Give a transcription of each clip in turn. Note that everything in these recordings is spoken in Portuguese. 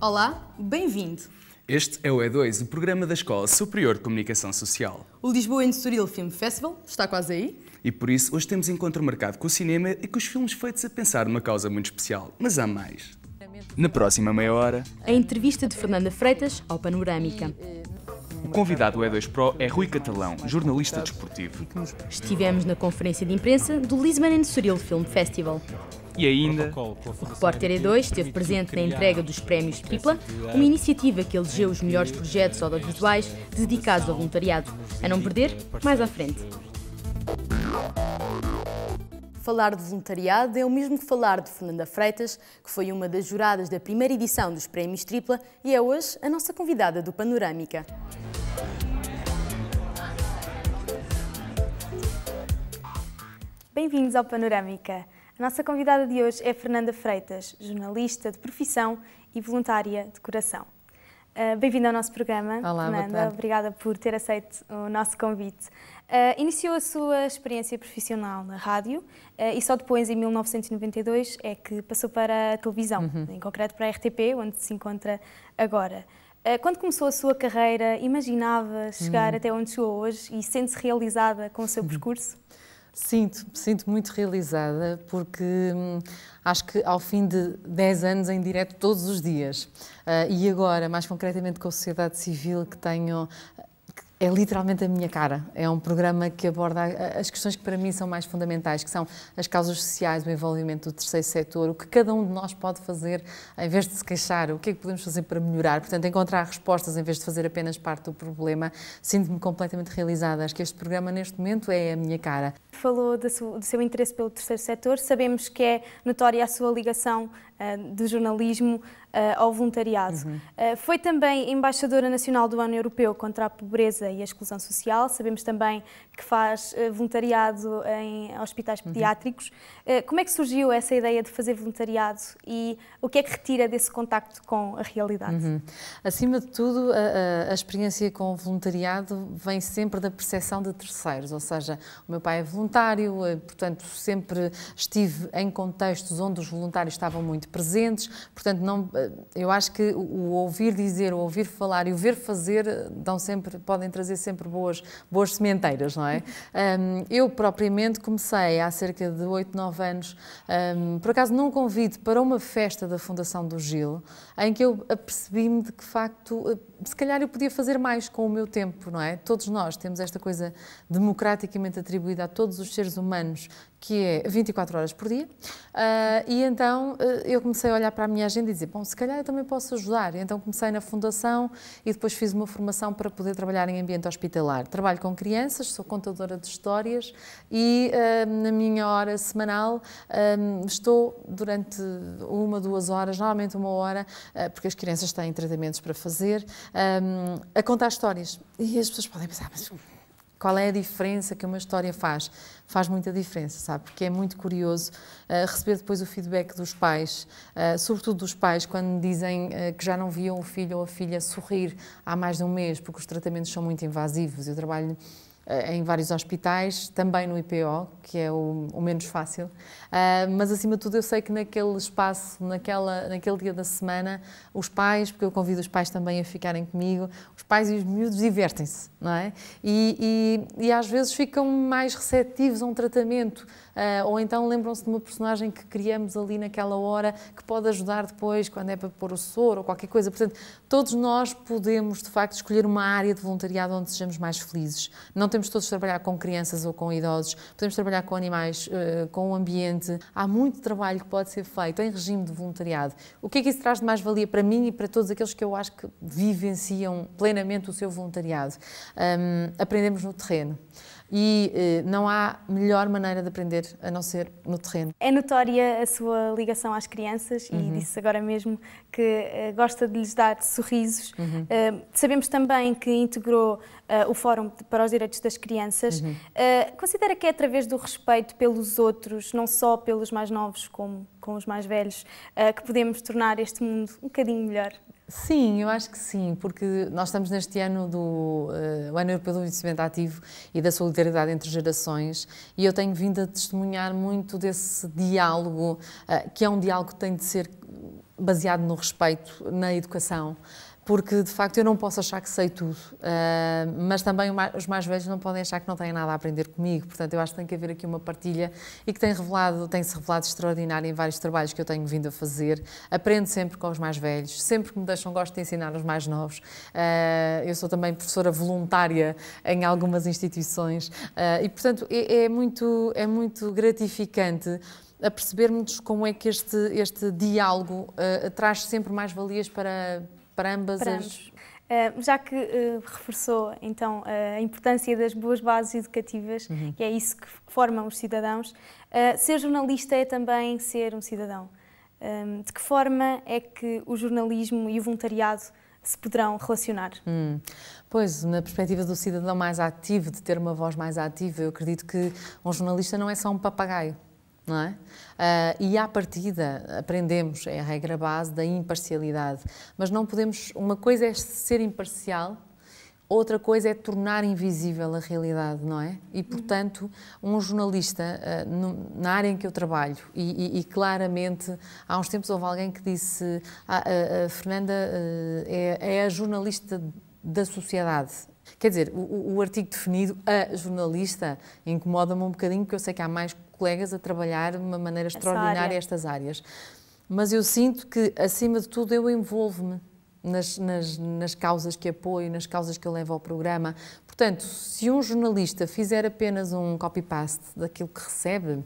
Olá, bem-vindo! Este é o E2, o programa da Escola Superior de Comunicação Social. O Lisboa Estoril Film Festival está quase aí. E por isso hoje temos encontro marcado com o cinema e com os filmes feitos a pensar numa causa muito especial. Mas há mais. Na próxima meia hora, a entrevista de Fernanda Freitas ao Panorâmica. o convidado do E2 Pro é Rui Catalão, jornalista desportivo. Estivemos na conferência de imprensa do Lisbon Estoril Film Festival. E ainda, O repórter E2 esteve presente na entrega dos prémios Tripla, uma iniciativa que elegeu os melhores projetos audiovisuais dedicados ao voluntariado. A não perder, mais à frente. Falar de voluntariado é o mesmo que falar de Fernanda Freitas, que foi uma das juradas da primeira edição dos prémios Tripla e é hoje a nossa convidada do Panorâmica. Bem-vindos ao Panorâmica. A nossa convidada de hoje é Fernanda Freitas, jornalista de profissão e voluntária de coração. Bem-vinda ao nosso programa, Olá, Fernanda. Obrigada por ter aceito o nosso convite. Iniciou a sua experiência profissional na rádio e só depois, em 1992, é que passou para a televisão, em concreto para a RTP, onde se encontra agora. Quando começou a sua carreira, imaginava chegar até onde chegou hoje e sente-se realizada com o seu percurso? Sinto muito realizada porque acho que ao fim de 10 anos em direto todos os dias e agora, mais concretamente com a sociedade civil que tenho, é literalmente a minha cara. É um programa que aborda as questões que para mim são mais fundamentais, que são as causas sociais, o envolvimento do terceiro setor, o que cada um de nós pode fazer em vez de se queixar, o que é que podemos fazer para melhorar. Portanto, encontrar respostas em vez de fazer apenas parte do problema. Sinto-me completamente realizada. Acho que este programa neste momento é a minha cara. Falou do seu interesse pelo terceiro setor. Sabemos que é notória a sua ligação do jornalismo ao voluntariado. Foi também embaixadora nacional do Ano Europeu contra a Pobreza e a Exclusão Social. Sabemos também que faz voluntariado em hospitais pediátricos. Como é que surgiu essa ideia de fazer voluntariado e o que é que retira desse contacto com a realidade? Acima de tudo, a experiência com o voluntariado vem sempre da percepção de terceiros, ou seja, o meu pai é voluntário, portanto sempre estive em contextos onde os voluntários estavam muito presentes, portanto eu acho que o ouvir dizer, o ouvir falar e o ver fazer podem trazer sempre boas sementeiras, não é? Eu propriamente comecei há cerca de 8, 9 anos, por acaso num convite para uma festa da Fundação do Gil, em que eu apercebi-me de que, de facto, se calhar eu podia fazer mais com o meu tempo, não é? Todos nós temos esta coisa democraticamente atribuída a todos os seres humanos, que é 24 horas por dia, e então eu comecei a olhar para a minha agenda e dizer, bom, se calhar eu também posso ajudar. E então comecei na Fundação e depois fiz uma formação para poder trabalhar em ambiente hospitalar. Trabalho com crianças, sou contadora de histórias e na minha hora semanal estou durante 1, 2 horas, normalmente 1 hora, porque as crianças têm tratamentos para fazer, a contar histórias. E as pessoas podem pensar, mas qual é a diferença que uma história faz? Faz muita diferença, sabe? Porque é muito curioso receber depois o feedback dos pais, sobretudo dos pais, quando me dizem que já não viam o filho ou a filha sorrir há mais de um mês, porque os tratamentos são muito invasivos. Eu trabalho em vários hospitais, também no IPO, que é o menos fácil, mas acima de tudo eu sei que naquele espaço, naquele dia da semana, os pais, porque eu convido os pais também a ficarem comigo, os pais e os miúdos divertem-se, não é? E às vezes ficam mais receptivos a um tratamento, ou então lembram-se de uma personagem que criamos ali naquela hora, que pode ajudar depois, quando é para pôr o soro ou qualquer coisa. Portanto, todos nós podemos, de facto, escolher uma área de voluntariado onde sejamos mais felizes. Não temos todos de trabalhar com crianças ou com idosos, podemos trabalhar com animais, com o ambiente. Há muito trabalho que pode ser feito em regime de voluntariado. O que é que isso traz de mais-valia para mim e para todos aqueles que eu acho que vivenciam plenamente o seu voluntariado? Aprendemos no terreno. E não há melhor maneira de aprender a não ser no terreno. É notória a sua ligação às crianças e disse agora mesmo que gosta de lhes dar sorrisos. Sabemos também que integrou o Fórum para os Direitos das Crianças. Considera que é através do respeito pelos outros, não só pelos mais novos como com os mais velhos, que podemos tornar este mundo um bocadinho melhor? Sim, eu acho que sim, porque nós estamos neste ano do Ano Europeu do Envelhecimento Ativo e da solidariedade entre gerações, e eu tenho vindo a testemunhar muito desse diálogo, que é um diálogo que tem de ser baseado no respeito, na educação, porque de facto eu não posso achar que sei tudo, mas também os mais velhos não podem achar que não têm nada a aprender comigo, portanto eu acho que tem que haver aqui uma partilha e que tem-se revelado extraordinário em vários trabalhos que eu tenho vindo a fazer. Aprendo sempre com os mais velhos, sempre que me deixam gosto de ensinar os mais novos. Eu sou também professora voluntária em algumas instituições e portanto é muito gratificante a percebermos como é que este diálogo traz sempre mais valias para ambas as... Já que reforçou então a importância das boas bases educativas, e é isso que formam os cidadãos, ser jornalista é também ser um cidadão. De que forma é que o jornalismo e o voluntariado se poderão relacionar? Pois, na perspectiva do cidadão mais ativo, de ter uma voz mais ativa, eu acredito que um jornalista não é só um papagaio. Não é? E à partida aprendemos, é a regra base da imparcialidade, mas não podemos, uma coisa é ser imparcial, outra coisa é tornar invisível a realidade, não é? E portanto, um jornalista, na área em que eu trabalho, e claramente, há uns tempos houve alguém que disse, a Fernanda é a jornalista da sociedade. Quer dizer, o artigo definido, a jornalista, incomoda-me um bocadinho, porque eu sei que há mais colegas a trabalhar de uma maneira extraordinária estas áreas. Mas eu sinto que, acima de tudo, eu envolvo-me nas causas que apoio, nas causas que eu levo ao programa. Portanto, se um jornalista fizer apenas um copy-paste daquilo que recebe,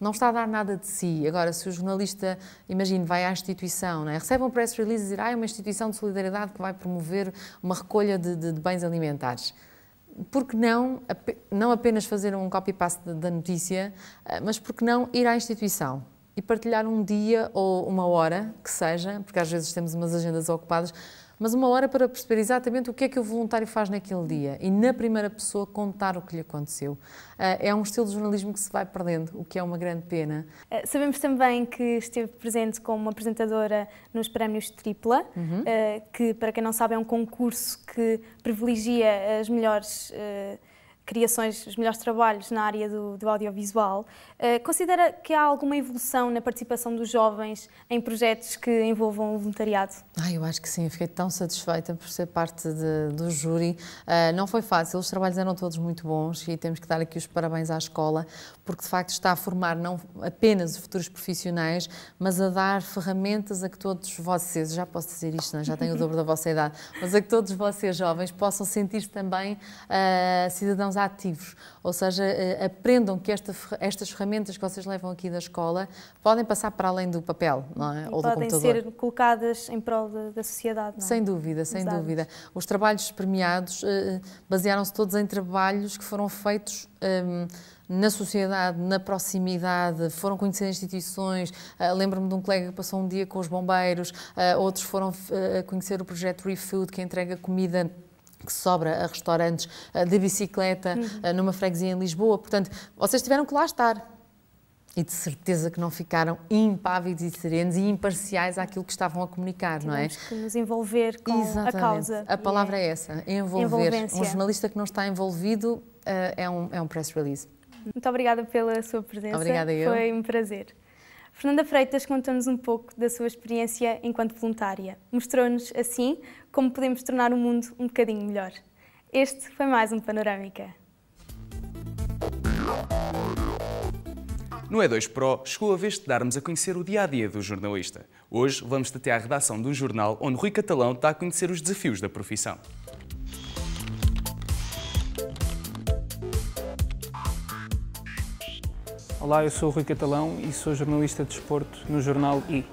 não está a dar nada de si. Agora, se o jornalista, imagine, vai à instituição, não é? Recebe um press release e dizer é uma instituição de solidariedade que vai promover uma recolha de bens alimentares. Por que não apenas fazer um copy-paste da notícia, mas por que não ir à instituição e partilhar um dia ou uma hora, que seja, porque às vezes temos umas agendas ocupadas, mas uma hora para perceber exatamente o que é que o voluntário faz naquele dia e, na primeira pessoa, contar o que lhe aconteceu. É um estilo de jornalismo que se vai perdendo, o que é uma grande pena. Sabemos também que esteve presente como apresentadora nos Prémios Tripla, que, para quem não sabe, é um concurso que privilegia as melhores criações, os melhores trabalhos na área do audiovisual. Considera que há alguma evolução na participação dos jovens em projetos que envolvam o voluntariado? Eu acho que sim, eu fiquei tão satisfeita por ser parte do júri. Não foi fácil, os trabalhos eram todos muito bons e temos que dar aqui os parabéns à escola, porque de facto está a formar não apenas os futuros profissionais, mas a dar ferramentas a que todos vocês, já posso dizer isto, não? Já tenho o dobro da vossa idade, mas a que todos vocês jovens possam sentir-se também cidadãos ativos, ou seja, aprendam que estas ferramentas que vocês levam aqui da escola podem passar para além do papel, não é? Ou do computador. Podem ser colocadas em prol da sociedade, não é? Sem dúvida, sem dúvida. Os trabalhos premiados basearam-se todos em trabalhos que foram feitos na sociedade, na proximidade, foram conhecer instituições. Lembro-me de um colega que passou um dia com os bombeiros, outros foram conhecer o projeto ReFood, que entrega comida que sobra a restaurantes de bicicleta numa freguesia em Lisboa. Portanto, vocês tiveram que lá estar. E de certeza que não ficaram impávidos e serenos e imparciais àquilo que estavam a comunicar, não é? Temos que nos envolver com a causa. A palavra é essa, envolver. Um jornalista que não está envolvido é um press release. Muito obrigada pela sua presença. Obrigada eu. Foi um prazer. Fernanda Freitas contou-nos um pouco da sua experiência enquanto voluntária. Mostrou-nos, assim, como podemos tornar o mundo um bocadinho melhor. Este foi mais um Panorâmica. No E2 Pro, chegou a vez de darmos a conhecer o dia-a-dia do jornalista. Hoje, vamos até à redação do jornal, onde Rui Catalão está a conhecer os desafios da profissão. Olá, eu sou o Rui Catalão e sou jornalista de desporto no jornal I.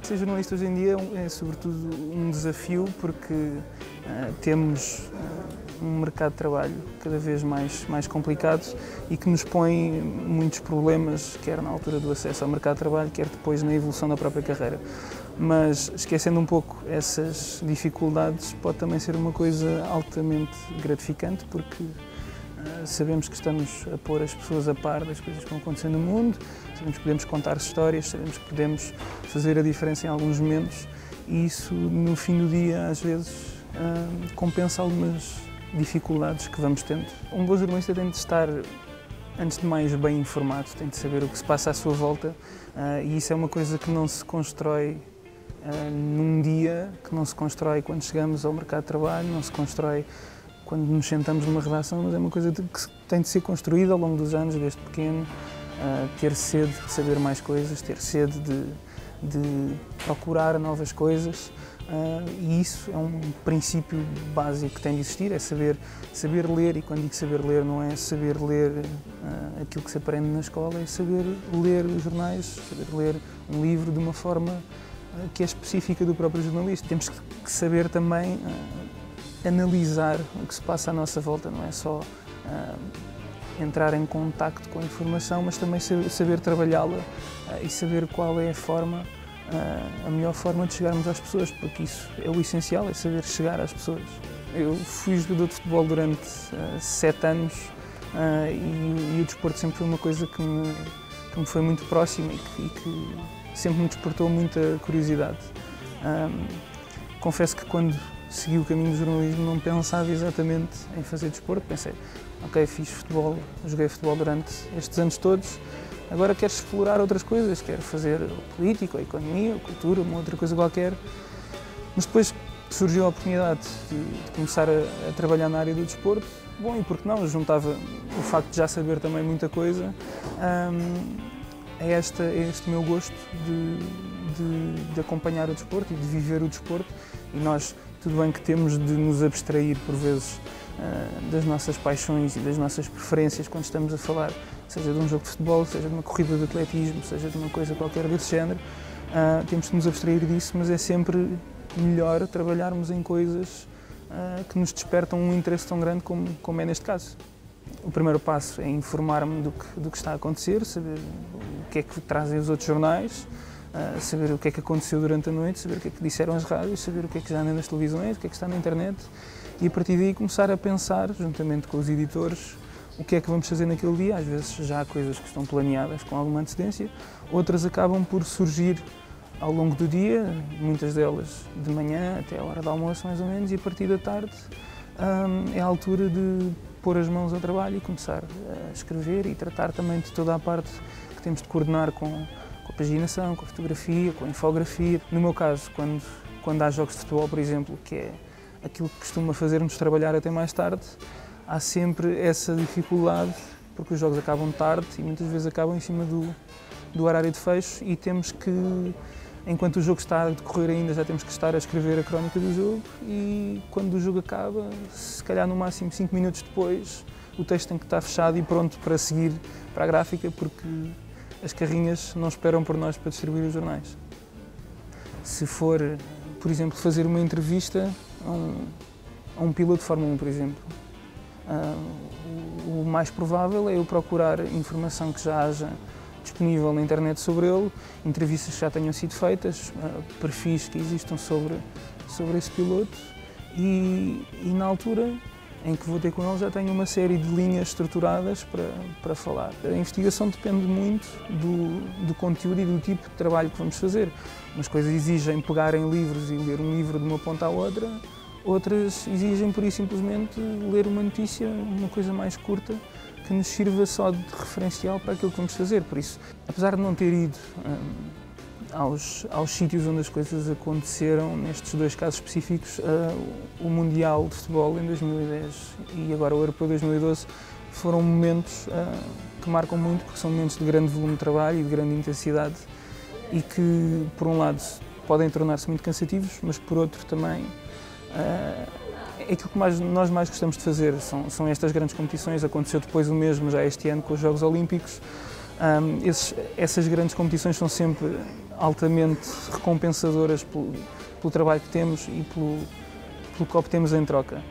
Ser jornalista hoje em dia é sobretudo um desafio porque temos um mercado de trabalho cada vez mais complicado e que nos põe muitos problemas, quer na altura do acesso ao mercado de trabalho, quer depois na evolução da própria carreira. Mas, esquecendo um pouco essas dificuldades, pode também ser uma coisa altamente gratificante porque sabemos que estamos a pôr as pessoas a par das coisas que estão acontecendo no mundo, sabemos que podemos contar histórias, sabemos que podemos fazer a diferença em alguns momentos e isso, no fim do dia, às vezes, compensa algumas dificuldades que vamos tendo. Um bom jornalista tem de estar, antes de mais, bem informado, tem de saber o que se passa à sua volta e isso é uma coisa que não se constrói num dia que não se constrói quando chegamos ao mercado de trabalho, não se constrói quando nos sentamos numa redação, mas é uma coisa que tem de ser construída ao longo dos anos, desde pequeno, ter sede de saber mais coisas, ter sede de procurar novas coisas, e isso é um princípio básico que tem de existir, é saber ler, e quando digo saber ler não é saber ler aquilo que se aprende na escola, é saber ler os jornais, saber ler um livro de uma forma que é específica do próprio jornalista. Temos que saber também analisar o que se passa à nossa volta, não é só entrar em contacto com a informação, mas também saber trabalhá-la e saber qual é a melhor forma de chegarmos às pessoas, porque isso é o essencial, é saber chegar às pessoas. Eu fui jogador de futebol durante 7 anos e o desporto sempre foi uma coisa que me foi muito próxima e que sempre me despertou muita curiosidade. Confesso que quando segui o caminho do jornalismo não pensava exatamente em fazer desporto, pensei, ok, fiz futebol, joguei futebol durante estes anos todos, agora quero explorar outras coisas, quero fazer política, economia, cultura, uma outra coisa qualquer, mas depois surgiu a oportunidade de começar a trabalhar na área do desporto. Bom, e por que não? Juntava o facto de já saber também muita coisa a este meu gosto de acompanhar o desporto e de viver o desporto. E nós, tudo bem que temos de nos abstrair por vezes das nossas paixões e das nossas preferências quando estamos a falar, seja de um jogo de futebol, seja de uma corrida de atletismo, seja de uma coisa qualquer desse género, temos de nos abstrair disso, mas é sempre melhor trabalharmos em coisas que nos despertam um interesse tão grande como é neste caso. O primeiro passo é informar-me do que está a acontecer, saber o que é que trazem os outros jornais, saber o que é que aconteceu durante a noite, saber o que é que disseram as rádios, saber o que é que já anda nas televisões, o que é que está na internet, e a partir daí começar a pensar, juntamente com os editores, o que é que vamos fazer naquele dia. Às vezes já há coisas que estão planeadas com alguma antecedência, outras acabam por surgir ao longo do dia, muitas delas de manhã até a hora do almoço mais ou menos, e a partir da tarde é a altura de pôr as mãos ao trabalho e começar a escrever e tratar também de toda a parte que temos de coordenar com a paginação, com a fotografia, com a infografia. No meu caso, quando há jogos de futebol, por exemplo, que é aquilo que costuma fazer-nos trabalhar até mais tarde, há sempre essa dificuldade, porque os jogos acabam tarde e muitas vezes acabam em cima do horário de fecho e temos que, enquanto o jogo está a decorrer ainda, já temos que estar a escrever a crónica do jogo e quando o jogo acaba, se calhar no máximo 5 minutos depois, o texto tem que estar fechado e pronto para seguir para a gráfica, porque as carrinhas não esperam por nós para distribuir os jornais. Se for, por exemplo, fazer uma entrevista a um piloto de Fórmula 1, por exemplo, o mais provável é eu procurar informação que já haja disponível na internet sobre ele, entrevistas que já tenham sido feitas, perfis que existam sobre esse piloto e na altura em que vou ter com ele já tenho uma série de linhas estruturadas para falar. A investigação depende muito do conteúdo e do tipo de trabalho que vamos fazer. Umas coisas exigem pegar em livros e ler um livro de uma ponta à outra, outras exigem por isso simplesmente ler uma notícia, uma coisa mais curta, que nos sirva só de referencial para aquilo que vamos fazer. Por isso, apesar de não ter ido aos sítios onde as coisas aconteceram, nestes dois casos específicos, o Mundial de Futebol em 2010 e agora o Europeu 2012 foram momentos que marcam muito, porque são momentos de grande volume de trabalho e de grande intensidade e que, por um lado, podem tornar-se muito cansativos, mas por outro também aquilo que nós mais gostamos de fazer são estas grandes competições. Aconteceu depois o mesmo já este ano com os Jogos Olímpicos. Essas grandes competições são sempre altamente recompensadoras pelo trabalho que temos e pelo que obtemos em troca.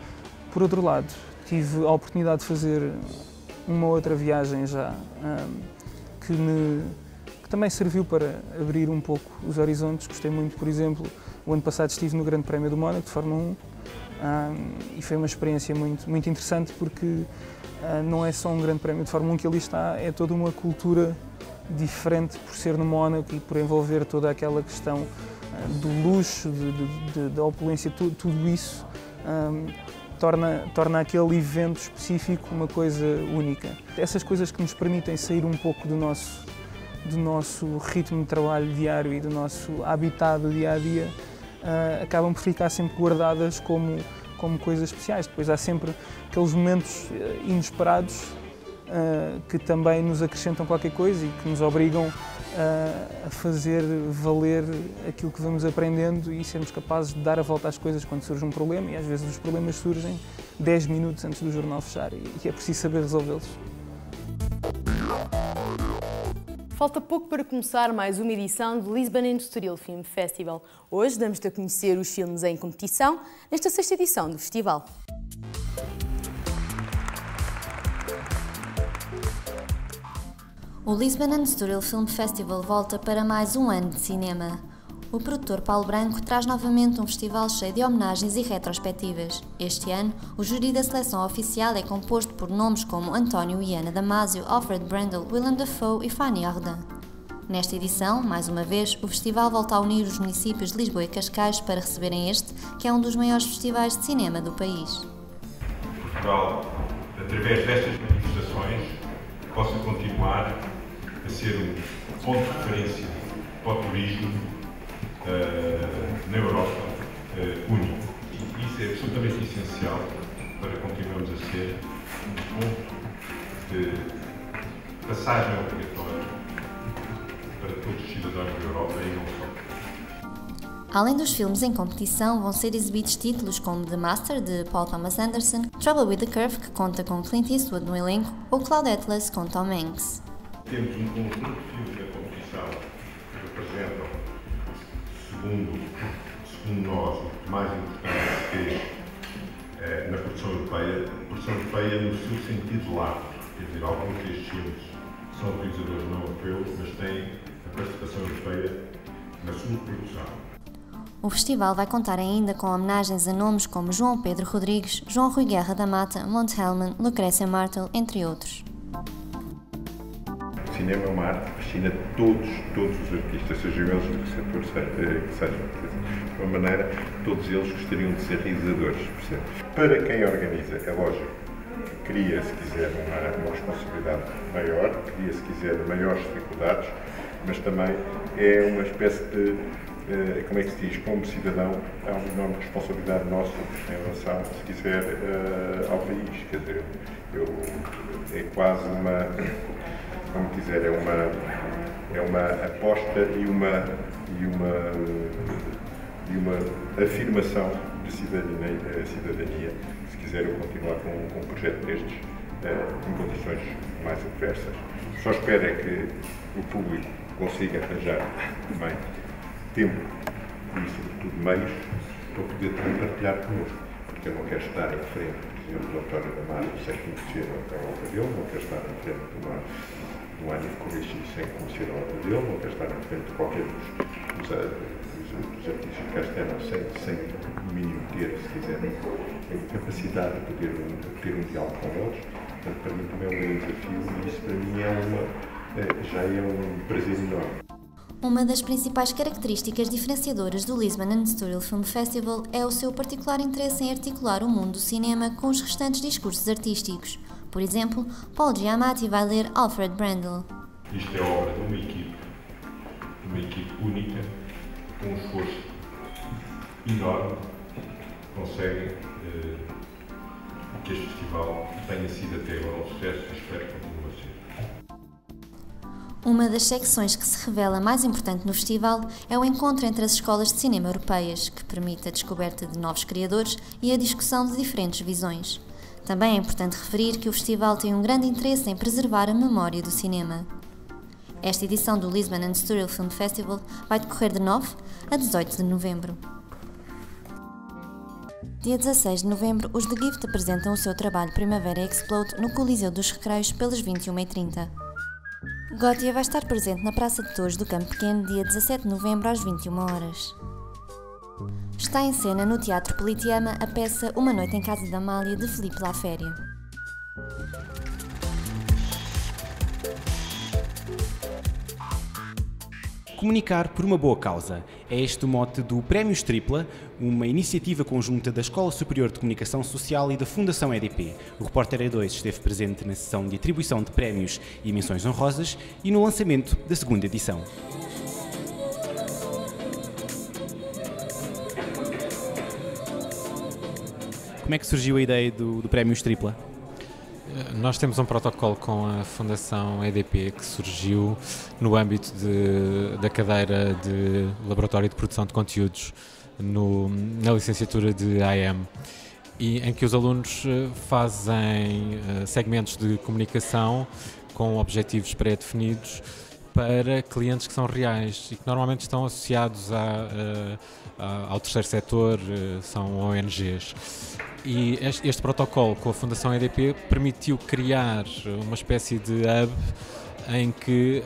Por outro lado, tive a oportunidade de fazer uma outra viagem já que também serviu para abrir um pouco os horizontes. Gostei muito, por exemplo, o ano passado estive no Grande Prémio do Mónaco de Fórmula 1 e foi uma experiência muito, muito interessante porque não é só um Grande Prémio de Fórmula 1 que ali está, é toda uma cultura diferente por ser no Mónaco e por envolver toda aquela questão do luxo, da opulência, tudo isso torna aquele evento específico uma coisa única. Essas coisas que nos permitem sair um pouco do do nosso ritmo de trabalho diário e do nosso habitat do dia-a-dia, acabam por ficar sempre guardadas como coisas especiais. Depois há sempre aqueles momentos inesperados que também nos acrescentam qualquer coisa e que nos obrigam a fazer valer aquilo que vamos aprendendo e sermos capazes de dar a volta às coisas quando surge um problema, e às vezes os problemas surgem 10 minutos antes do jornal fechar e é preciso saber resolvê-los. Falta pouco para começar mais uma edição do Lisbon and Estoril Film Festival. Hoje damos-te a conhecer os filmes em competição nesta 6ª edição do festival. O Lisbon and Estoril Film Festival volta para mais um ano de cinema. O produtor Paulo Branco traz novamente um festival cheio de homenagens e retrospectivas. Este ano, o júri da seleção oficial é composto por nomes como António e Ana Damasio, Alfred Brendel, Willem Dafoe e Fanny Ardant. Nesta edição, mais uma vez, o festival volta a unir os municípios de Lisboa e Cascais para receberem este, que é um dos maiores festivais de cinema do país. Portugal, através destas manifestações, possa continuar a ser um ponto de referência para o turismo na Europa único. E isso é absolutamente essencial para continuarmos a ser um ponto de passagem obrigatória para todos os cidadãos da Europa e não só. Além dos filmes em competição, vão ser exibidos títulos como The Master, de Paul Thomas Anderson, Trouble with the Curve, que conta com Clint Eastwood no elenco, ou Cloud Atlas, com Tom Hanks. Temos um conjunto de filmes na competição que representam, segundo nós, o mais importante que na produção europeia no seu sentido largo. Quer dizer, alguns destes filmes são realizadores não europeus, mas têm a participação europeia na sua produção. O festival vai contar ainda com homenagens a nomes como João Pedro Rodrigues, João Rui Guerra da Mata, Monte Hellman, Lucrécia Martel, entre outros. O cinema é uma arte que fascina todos os artistas, sejam eles do que setor que sejam. De uma maneira, todos eles gostariam de ser realizadores. Percebe? Para quem organiza, é lógico, cria, se quiser, uma responsabilidade maior, cria, se quiser, maiores dificuldades, mas também é uma espécie de, como é que se diz, como cidadão, há uma enorme responsabilidade nossa em relação, se quiser, ao país. Quer dizer, é quase uma, como quiser, é uma aposta e uma afirmação de cidadania, se quiser eu continuar com um projeto destes em condições mais adversas. Só espero é que o público consiga arranjar também tempo e, sobretudo, meios para poder também partilhar connosco, porque eu não quero estar em frente, por exemplo, do António Damasio sem conhecer a obra dele, não quero estar em frente do Ânio Correia sem conhecer a obra dele, não quero estar em frente de qualquer dos artistas que cá estão sem no mínimo ter, se quiserem, a capacidade de poder ter um diálogo com eles. Portanto, para mim também é um grande desafio e isso para mim já é um prazer enorme. Uma das principais características diferenciadoras do Lisbon and Estoril Film Festival é o seu particular interesse em articular o mundo do cinema com os restantes discursos artísticos. Por exemplo, Paul Giamatti vai ler Alfred Brendel. Isto é obra de uma equipe única, com um esforço enorme, conseguem que este festival tenha sido até agora um sucesso e espero que continue a ser. Uma das secções que se revela mais importante no festival é o encontro entre as escolas de cinema europeias, que permite a descoberta de novos criadores e a discussão de diferentes visões. Também é importante referir que o festival tem um grande interesse em preservar a memória do cinema. Esta edição do Lisbon and Estoril Film Festival vai decorrer de 9 a 18 de novembro. Dia 16 de novembro, os The Gift apresentam o seu trabalho Primavera Explode no Coliseu dos Recreios pelas 21h30. Gothia vai estar presente na Praça de Touros do Campo Pequeno dia 17 de novembro às 21h. Está em cena no Teatro Politeama a peça Uma Noite em Casa da Amália de Filipe Laféria. comunicar por uma boa causa. É este o mote do Prémios Tripla, uma iniciativa conjunta da Escola Superior de Comunicação Social e da Fundação EDP. O repórter E2 esteve presente na sessão de atribuição de prémios e menções honrosas e no lançamento da segunda edição. Como é que surgiu a ideia do Prémios Tripla? Nós temos um protocolo com a Fundação EDP que surgiu no âmbito da cadeira de Laboratório de Produção de Conteúdos na licenciatura de AM, e em que os alunos fazem segmentos de comunicação com objetivos pré-definidos para clientes que são reais e que normalmente estão associados ao terceiro setor, são ONGs. E este protocolo com a Fundação EDP permitiu criar uma espécie de hub em que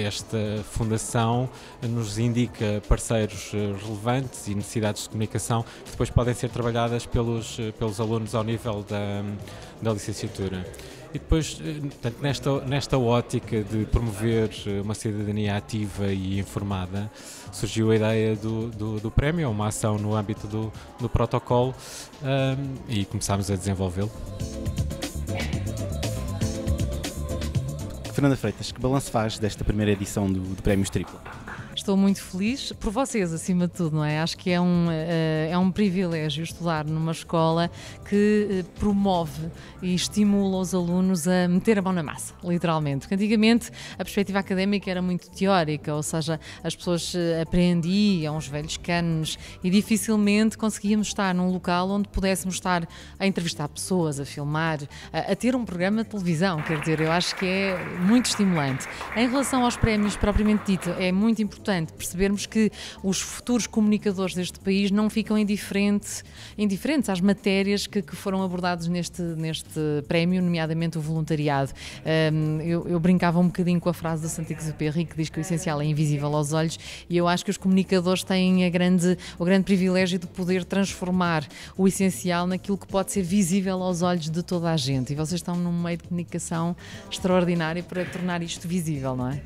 esta fundação nos indica parceiros relevantes e necessidades de comunicação que depois podem ser trabalhadas pelos alunos ao nível da licenciatura. E depois, portanto, nesta ótica de promover uma cidadania ativa e informada, surgiu a ideia do prémio, uma ação no âmbito do protocolo, e começámos a desenvolvê-lo. Fernanda Freitas, que balanço faz desta primeira edição do Prémios Tripla? Estou muito feliz por vocês, acima de tudo, não é? Acho que é um privilégio estudar numa escola que promove e estimula os alunos a meter a mão na massa, literalmente. Porque antigamente a perspectiva académica era muito teórica, ou seja, as pessoas aprendiam os velhos cânones e dificilmente conseguíamos estar num local onde pudéssemos estar a entrevistar pessoas, a filmar, a ter um programa de televisão. Quer dizer, eu acho que é muito estimulante. Em relação aos prémios propriamente dito, é muito importante percebermos que os futuros comunicadores deste país não ficam indiferentes às matérias que foram abordadas neste prémio, nomeadamente o voluntariado. Eu brincava um bocadinho com a frase do Saint-Exupéry, que diz que o essencial é invisível aos olhos, e eu acho que os comunicadores têm o grande privilégio de poder transformar o essencial naquilo que pode ser visível aos olhos de toda a gente, e vocês estão num meio de comunicação extraordinário para tornar isto visível, não é?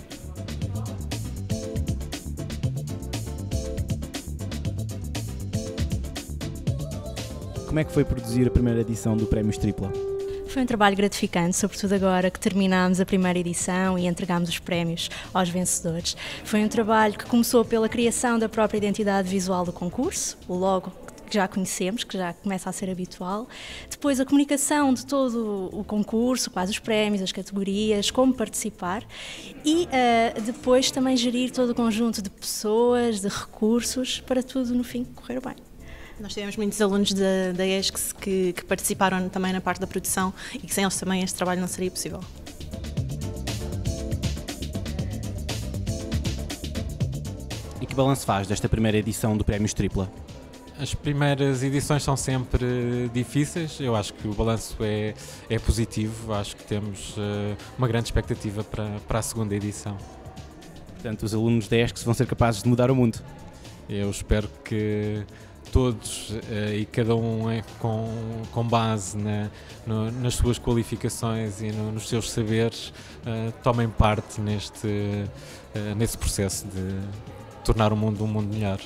Como é que foi produzir a primeira edição do Prémios Tripla? Foi um trabalho gratificante, sobretudo agora que terminámos a primeira edição e entregámos os prémios aos vencedores. Foi um trabalho que começou pela criação da própria identidade visual do concurso, o logo que já conhecemos, que já começa a ser habitual. Depois a comunicação de todo o concurso, quais os prémios, as categorias, como participar, e depois também gerir todo o conjunto de pessoas, de recursos, para tudo no fim correr bem. Nós tivemos muitos alunos da ESCS que participaram também na parte da produção e que sem eles também este trabalho não seria possível. E que balanço faz desta primeira edição do Prémios Tripla? As primeiras edições são sempre difíceis, eu acho que o balanço é positivo, acho que temos uma grande expectativa para a segunda edição. Portanto, os alunos da ESCS vão ser capazes de mudar o mundo? Eu espero que todos e cada um com base nas suas qualificações e nos seus saberes tomem parte nesse processo de tornar o mundo um mundo melhor.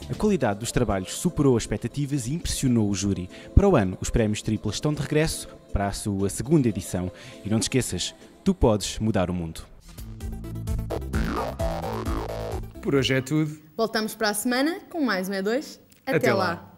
A qualidade dos trabalhos superou as expectativas e impressionou o júri. Para o ano, os Prémios Tripla estão de regresso para a sua segunda edição. E não te esqueças, tu podes mudar o mundo. Por hoje é tudo. Voltamos para a semana com mais um E2. Até lá.